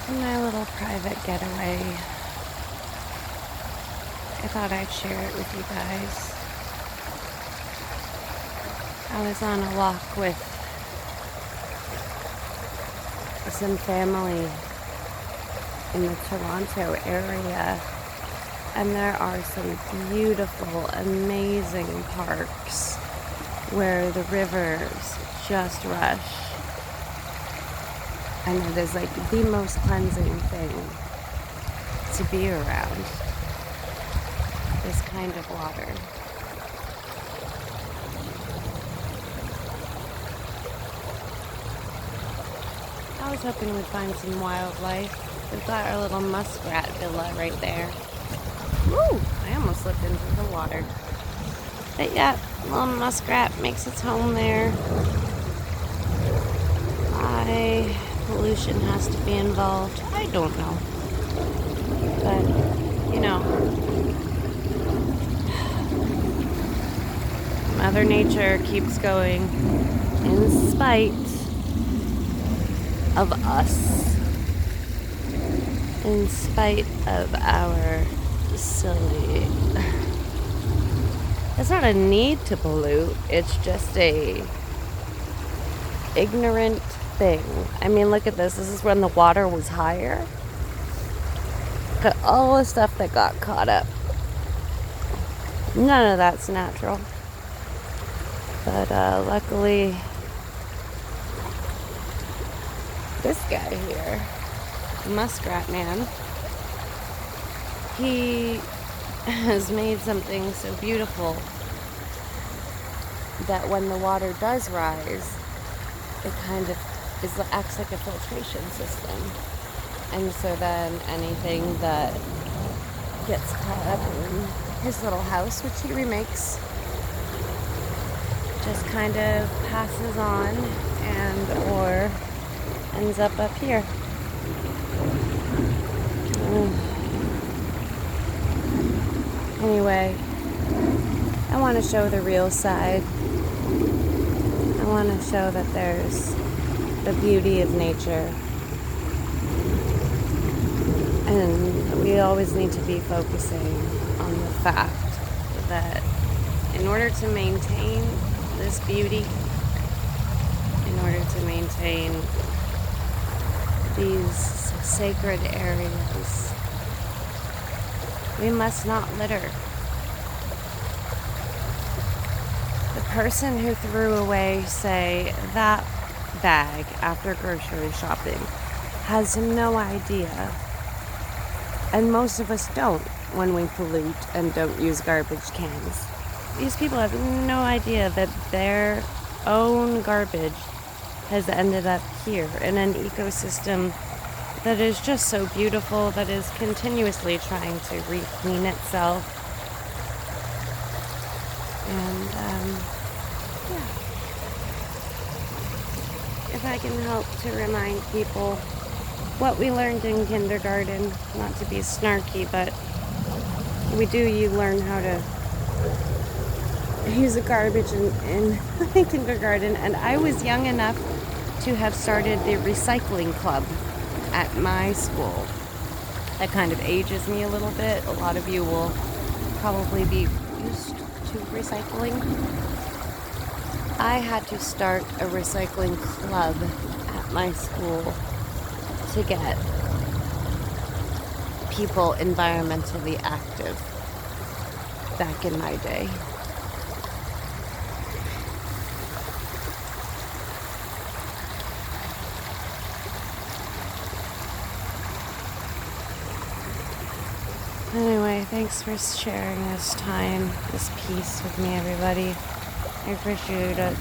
In my little private getaway, I thought I'd share it with you guys. I was on a walk with some family in the Toronto area, and there are some beautiful, amazing parks where the rivers just rush. And it is like the most cleansing thing to be around, this kind of water. I was hoping we'd find some wildlife. We've got our little muskrat villa right there. Woo! I almost slipped into the water. But yeah, little muskrat makes its home there. Why pollution has to be involved, I don't know. But, you know, Mother Nature keeps going in spite of us, in spite of our silly. It's not a need to pollute, it's just a ignorant thing. I mean, look at this. This is when the water was higher. Look at all the stuff that got caught up. None of that's natural. But luckily, this guy here, Muskrat Man, he has made something so beautiful that when the water does rise, it kind of acts like a filtration system. And so then anything that gets caught up in his little house, which he remakes, just kind of passes on and or ends up here. Anyway, I want to show the real side. I want to show that there's the beauty of nature. And we always need to be focusing on the fact that in order to maintain this beauty, in order to maintain these sacred areas, we must not litter. The person who threw away, say, that bag after grocery shopping has no idea, and most of us don't when we pollute and don't use garbage cans. These people have no idea that their own garbage has ended up here in an ecosystem that is just so beautiful, that is continuously trying to re-clean itself. And if I can help to remind people what we learned in kindergarten, not to be snarky, but you learn how to use a garbage in kindergarten, and I was young enough to have started the recycling club at my school. That kind of ages me a little bit. A lot of you will probably be used to recycling. I had to start a recycling club at my school to get people environmentally active back in my day. Anyway, thanks for sharing this time, this piece with me, everybody. I appreciate it.